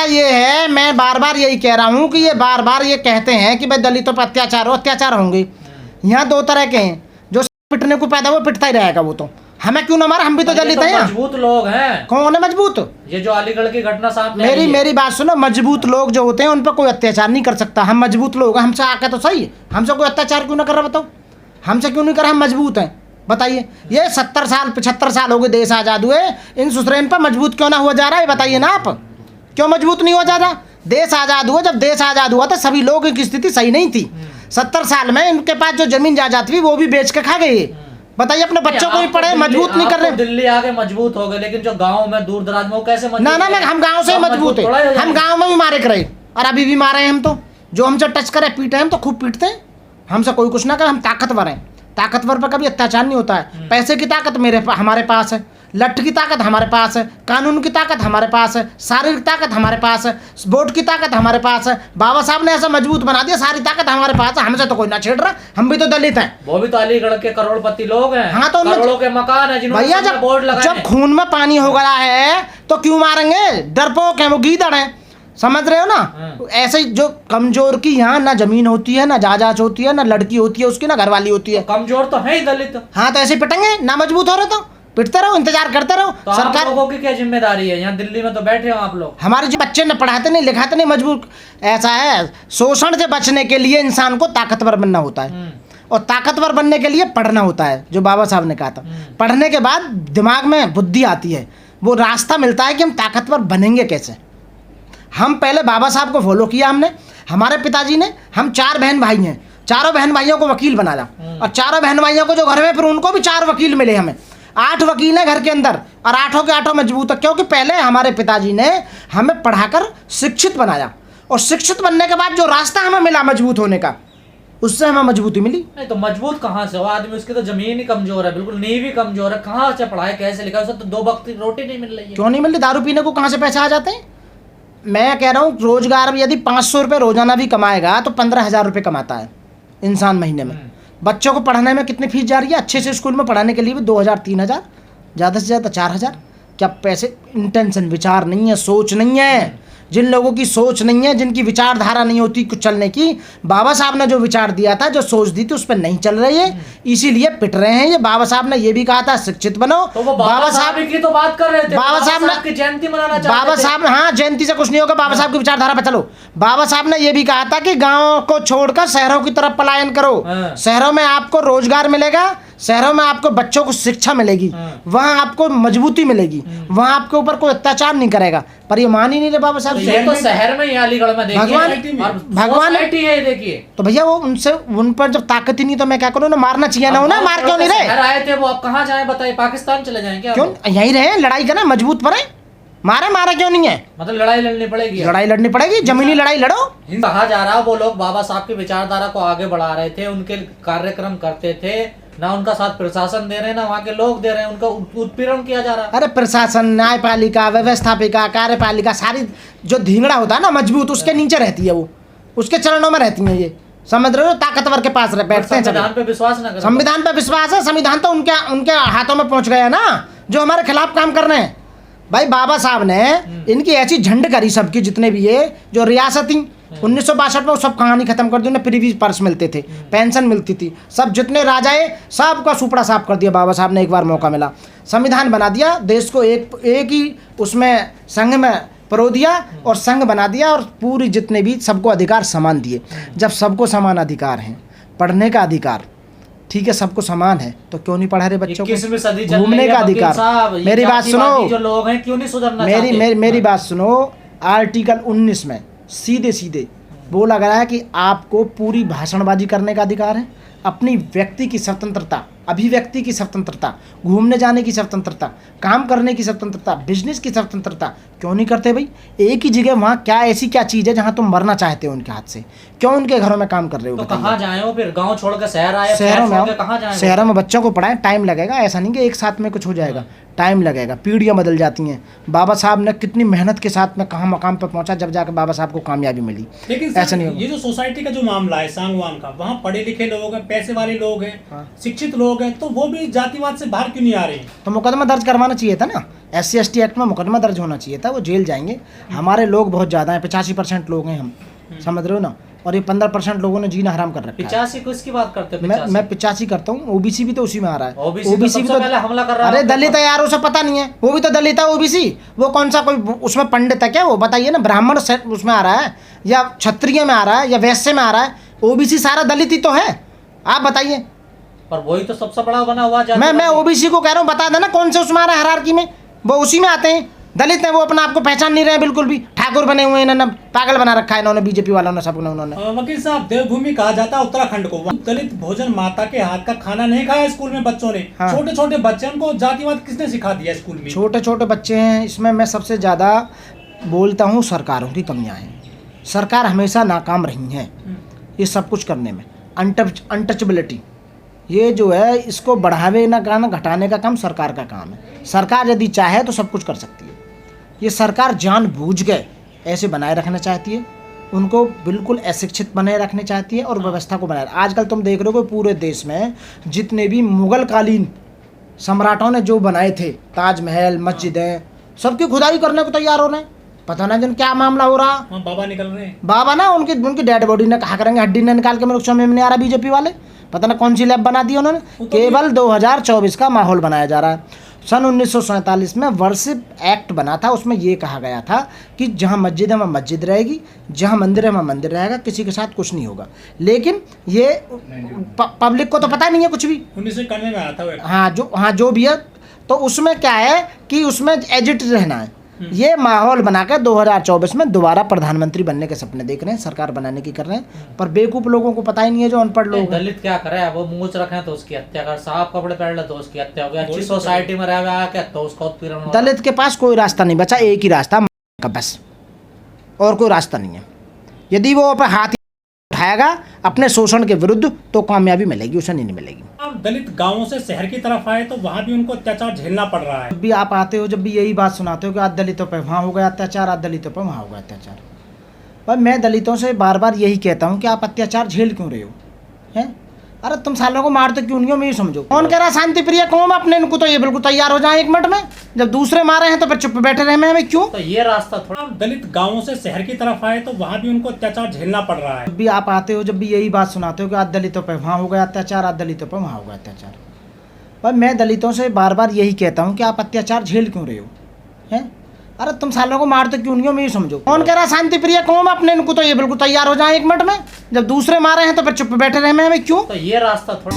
ये है, मैं बार बार यही कह रहा हूँ कि ये बार बार ये कहते हैं कि भाई दलितों पर अत्याचार होंगे। यहाँ दो तरह के हैं, जो पिटने को पैदा वो पिटता ही रहेगा, वो तो हमें क्यों ना मारा, हम भी तो दलित हैं। मजबूत लोग हैं। कौन है मजबूत? ये जो अलीगढ़ की घटना सामने मेरी बात सुनो, मजबूत लोग जो होते हैं उन पर कोई अत्याचार नहीं कर सकता। हम मजबूत लोग, हमसे आके तो सही, हमसे कोई अत्याचार क्यों ना कर रहा बताओ, हमसे क्यों नहीं कर रहा, हम मजबूत हैं बताइए। ये 70 साल 75 साल हो गए देश आज़ाद हुए, इन सुसरेन पर मजबूत क्यों ना हुआ जा रहा है बताइए ना, आप क्यों मजबूत नहीं हो जा रहा? देश आज़ाद हुआ, जब देश आज़ाद हुआ तो सभी लोगों की स्थिति सही नहीं थी। 70 साल में इनके पास जो जमीन जायदाद थी वो भी बेच के खा गए। बताइए, अपने बच्चों को भी पढ़े, मजबूत नहीं कर रहे। दिल्ली आके मजबूत हो गए, लेकिन जो गांव में दूर दराज में वो कैसे मजबूत? ना हम गांव से मजबूत है, हम गांव में भी मारे करे और अभी भी मारे हैं हम तो। जो हमसे टच करे पीटे, हम तो खूब पीटते हैं, हमसे कोई कुछ ना करे, हम ताकतवर हैं। ताकतवर पर कभी अत्याचार नहीं होता है। पैसे की ताकत हमारे पास है, लठ की ताकत हमारे पास है, कानून की ताकत हमारे पास है, शारीरिक ताकत हमारे पास है, वोट की ताकत हमारे पास है। बाबा साहब ने ऐसा मजबूत बना दिया, सारी ताकत हमारे पास है, हमसे तो कोई ना छेड़ रहा, हम भी तो दलित हैं। वो भी तो अलीगढ़ के करोड़पति लोग हैं। हाँ, तो करोड़ों के मकान है, भैया जब खून में पानी हो गया है तो क्यों मारेंगे? डरपोक है वो, गीदड़ है, समझ रहे हो ना। ऐसे जो कमजोर की यहाँ ना जमीन होती है, ना जायदाद होती है, ना लड़की होती है उसकी, ना घरवाली होती है। कमजोर तो है ही दलित। हाँ, तो ऐसे पिटेंगे ना, मजबूत हो रहे तो पिटते रहो, इंतजार करते रहो। तो सरकार लोगों की क्या जिम्मेदारी है? यहाँ दिल्ली में तो बैठे हो आप लोग, हमारे जो बच्चे ने पढ़ाते नहीं लिखाते नहीं, मजबूर। ऐसा है, शोषण से बचने के लिए इंसान को ताकतवर बनना होता है, और ताकतवर बनने के लिए पढ़ना होता है, जो बाबा साहब ने कहा था। पढ़ने के बाद दिमाग में बुद्धि आती है, वो रास्ता मिलता है कि हम ताकतवर बनेंगे कैसे। हम पहले बाबा साहब को फॉलो किया हमने, हमारे पिताजी ने, हम 4 बहन भाई हैं, चारों बहन भाइयों को वकील बनाया, और चारों बहन भाइयों को जो घर में, फिर उनको भी 4 वकील मिले हमें। 8 वकील हैं घर के अंदर, और 8 के 8 मजबूत है, क्योंकि पहले हमारे पिताजी ने हमें पढ़ाकर शिक्षित बनाया, और शिक्षित बनने के बाद जो रास्ता हमें मिला मजबूत होने का, उससे हमें मजबूती मिली। नहीं तो मजबूत कहाँ से? वो आदमी, उसकी तो जमीन ही कमजोर है, बिल्कुल नींव ही कमजोर है, कहाँ से पढ़ाए, कैसे लिखा? उसे तो 2 वक्त की रोटी नहीं मिल रही है। क्यों नहीं मिल रही? दारू पीने को कहाँ से पैसे आ जाते हैं? मैं कह रहा हूँ, रोजगार यदि 500 रुपये रोजाना भी कमाएगा तो 15,000 रुपये कमाता है इंसान महीने में। बच्चों को पढ़ाने में कितनी फीस जा रही है? अच्छे से स्कूल में पढ़ाने के लिए भी 2,000 3,000, ज़्यादा से ज़्यादा 4,000। क्या पैसे? इंटेंशन, विचार नहीं है, सोच नहीं है। जिन लोगों की सोच नहीं है, जिनकी विचारधारा नहीं होती कुछ चलने की, बाबा साहब ने जो विचार दिया था, जो सोच दी थी, उस पर नहीं चल रही है, इसीलिए पिट रहे हैं। ये बाबा साहब ने ये भी कहा था शिक्षित बनो। तो वो बाबा साहब की तो बात कर रहे थे, बाबा साहब ने जयंती मनाना चाहते थे। बाबा साहब, हाँ, जयंती से कुछ नहीं होगा, बाबा साहब की विचारधारा पर चलो। बाबा साहब ने ये भी कहा था कि गाँव को छोड़कर शहरों की तरफ पलायन करो, शहरों में आपको रोजगार मिलेगा, शहरों में आपको बच्चों को शिक्षा मिलेगी, वहाँ आपको मजबूती मिलेगी, वहाँ आपके ऊपर कोई अत्याचार नहीं करेगा। पर ये मान ही नहीं रहे बाबा साहब। तो शहर में, अलीगढ़ में भगवान है, देखिए। तो भैया वो उन पर जब ताकत ही नहीं तो मैं क्या करूँ ना, मारना चाहिए ना, ना मार क्यों नहीं रहे? आए थे वो, अब कहाँ जाए बताइए? पाकिस्तान चले जाएं क्या? क्यों यहीं रहे, लड़ाई करें, मजबूत बने, मारा क्यों नहीं है? मतलब लड़ाई लड़नी पड़ेगी, लड़ाई लड़नी पड़ेगी, जमीनी लड़ाई लड़ो। कहा जा रहा है वो लोग बाबा साहब की विचारधारा को आगे बढ़ा रहे थे, उनके कार्यक्रम करते थे ना, उनका साथ प्रशासन दे रहे हैं ना वहाँ के लोग दे रहे हैं, उनका उत्पीड़न किया जा रहा है। अरे प्रशासन, न्यायपालिका, व्यवस्थापिका, कार्यपालिका, सारी जो धींगड़ा होता है ना मजबूत, उसके नीचे रहती है, वो उसके चरणों में रहती है। ये समझ रहे हो? ताकतवर के पास बैठते हैं। संविधान पे विश्वास ना करें। संविधान पे विश्वास है, संविधान तो उनके हाथों में पहुंच गया ना, जो हमारे खिलाफ काम कर रहे हैं। भाई बाबा साहब ने इनकी ऐसी झंड करी, सबकी जितने भी ये जो रियासती 1962 में सब कहानी खत्म कर दी, उन्हें प्रीवी पर्स मिलते थे, पेंशन मिलती थी, सब जितने राजाए सबका सुपड़ा साफ कर दिया बाबा साहब ने। एक बार मौका मिला, संविधान बना दिया, देश को एक ही उसमें संघ में परो दिया और संघ बना दिया, और पूरी जितने भी सबको अधिकार समान दिए। जब सबको समान अधिकार हैं, पढ़ने का अधिकार, ठीक है, सबको समान है, तो क्यों नहीं पढ़ा रहे बच्चों को? घूमने का अधिकार। मेरी बात सुनो, जो लोग हैं क्यों नहीं सुधरना? मेरी बात सुनो, आर्टिकल 19 में सीधे बोला गया है कि आपको पूरी भाषणबाजी करने का अधिकार है, अपनी व्यक्ति की स्वतंत्रता, अभिव्यक्ति की स्वतंत्रता, घूमने जाने की स्वतंत्रता, काम करने की स्वतंत्रता, बिजनेस की स्वतंत्रता। क्यों नहीं करते भाई? एक ही जगह वहाँ क्या ऐसी क्या चीज़ है जहाँ तुम मरना चाहते हो उनके हाथ से? क्यों उनके घरों में काम कर रहे हो? तो कहाँ जाए हो फिर? गांव छोड़कर शहर आए, शहरों में कहाँ जाए? शहरों में बच्चों को पढ़ाएं, टाइम लगेगा, ऐसा नहीं कि एक साथ में कुछ हो जाएगा, टाइम लगेगा, पीढ़ियाँ बदल जाती हैं। बाबा साहब ने कितनी मेहनत के साथ में कहाँ मकाम पर पहुँचा, जब जाकर बाबा साहब को कामयाबी मिली। लेकिन ऐसा नहीं, ये जो सोसाइटी का जो मामला है सांगवान का, वहाँ पढ़े लिखे लोग हैं, पैसे वाले लोग हैं, शिक्षित लोग लोग हैं तो वो भी जातिवाद से बाहर क्यों नहीं आ रहे? तो मुकदमा दर्ज करवाना चाहिए था ना, SC/ST एक्ट में मुकदमा दर्ज होना चाहिए था, वो जेल जाएंगे। हमारे लोग बहुत ज़्यादा हैं, 85% लोग हैं हम, समझ रहे हो ना, और ये 15% लोगों ने जीना हराम कर रखा है। 85 किसकी बात करते हैं? मैं 85 करता हूँ, OBC भी तो उसी में आ रहा है। OBC तो सबसे पहले हमला कर रहा है। अरे दलित है यार, उसे पता नहीं है, वो भी तो दलित है OBC, वो कौन सा कोई उसमें पंडित है क्या? वो बताइए ना, ब्राह्मण उसमें आ रहा है या क्षत्रिय में आ रहा है या वैश्य में आ रहा है? OBC सारा दलित ही तो है, आप बताइए। पर वही तो सबसे बड़ा बना हुआ मैं OBC को कह रहा हूँ, बता देना कौन से उसमें आ रहा है हायरार्की में, वो उसी में आते हैं। दलित है वो, अपना आपको पहचान नहीं रहे हैं बिल्कुल भी, ठाकुर बने हुए हैं, इन्होंने पागल बना रखा है इन्होंने, बीजेपी वालों ने, सब उन्होंने। वकील साहब, देवभूमि कहा जाता है उत्तराखंड को, दलित भोजन माता के हाथ का खाना नहीं खाया स्कूल में बच्चों ने। हाँ। छोटे छोटे बच्चों को जातिवाद किसने सिखा दिया स्कूल में? छोटे छोटे बच्चे हैं, इसमें मैं सबसे ज़्यादा बोलता हूँ सरकारों की कमियाँ हैं। सरकार हमेशा नाकाम रही हैं ये सब कुछ करने में। अनटचेबिलिटी ये जो है, इसको बढ़ावे ना घटाने का काम सरकार का काम है। सरकार यदि चाहे तो सब कुछ कर सकती है। ये सरकार जानबूझ के ऐसे बनाए रखना चाहती है, उनको बिल्कुल अशिक्षित बनाए रखना चाहती है और व्यवस्था को बनाए। आजकल तुम देख रहे हो कि पूरे देश में जितने भी मुगल कालीन सम्राटों ने जो बनाए थे, ताजमहल, मस्जिदें, सबकी खुदाई करने को तैयार हो रहे हैं। पता ना जिन क्या मामला हो रहा। बाबा निकल रहे हैं, बाबा ना, उनकी डेड बॉडी ने कहा करेंगे, हड्डी ने निकाल के, मेरे को समझ में नहीं आ रहा बीजेपी वाले, पता ना कौन सी लैब बना दी उन्होंने। केवल 2024 का माहौल बनाया जा रहा है। सन 1947 में वर्शिप एक्ट बना था, उसमें ये कहा गया था कि जहाँ मस्जिद है वहाँ मस्जिद रहेगी, जहाँ मंदिर है वहाँ मंदिर रहेगा, किसी के साथ कुछ नहीं होगा। लेकिन ये पब्लिक को तो पता नहीं है कुछ भी। 1991 में आया था वो। हाँ जो भी है, तो उसमें क्या है कि उसमें एजिट रहना है। ये माहौल बनाकर 2024 में दोबारा प्रधानमंत्री बनने के सपने देख रहे हैं, सरकार बनाने की कर रहे हैं, पर बेवकूफ लोगों को पता ही नहीं है, जो अनपढ़ लोग। दलित क्या करे, वो मूछ रखे तो उसकी हत्या कर, साफ कपड़े पहन ले तो उसकी हत्या हो गई, अच्छी सोसाइटी में रह गया क्या तो उसका उत्पीड़न हो। दलित के पास कोई रास्ता नहीं बचा, एक ही रास्ता का बस, और कोई रास्ता नहीं है। यदि वो अपने हाथ उठाएगा अपने शोषण के विरुद्ध तो कामयाबी मिलेगी, उसे नहीं मिलेगी। दलित गांवों से शहर की तरफ आए तो वहाँ भी उनको अत्याचार झेलना पड़ रहा है। जब भी आप आते हो, जब भी यही बात सुनाते हो कि आज दलितों पर वहाँ हो गया अत्याचार, आज दलितों पर वहाँ हो गया अत्याचार। पर मैं दलितों से बार बार यही कहता हूँ कि आप अत्याचार झेल क्यों रहे हो हैं? अरे तुम सालों को मारते क्यों नहीं हो, मैं ये समझो। कौन कह रहा शांति प्रिय कौम? अपने इनको तो ये बिल्कुल तैयार हो जाए 1 मिनट में, जब दूसरे मारे हैं तो फिर चुप बैठे रहे में, हमें क्यों? तो ये रास्ता थोड़ा। दलित गांवों से शहर की तरफ आए तो वहाँ भी उनको अत्याचार झेलना पड़ रहा है। जब भी आप आते हो, जब भी यही बात सुनाते हो कि आज दलितों पर वहाँ हो गया अत्याचार, आज दलितों पर वहाँ हो गया अत्याचार। पर मैं दलितों से बार बार यही कहता हूँ कि आप अत्याचार झेल क्यों रहे हो हैं? अरे तुम सालों को मारते क्यों नहीं हो, मैं ये समझो। कौन कह रहा शांति प्रिय कौम? अपने इनको तो ये बिल्कुल तैयार हो जाए 1 मिनट में, जब दूसरे मारे हैं तो फिर चुप बैठे रहे में, हमें क्यों? तो ये रास्ता थोड़ा।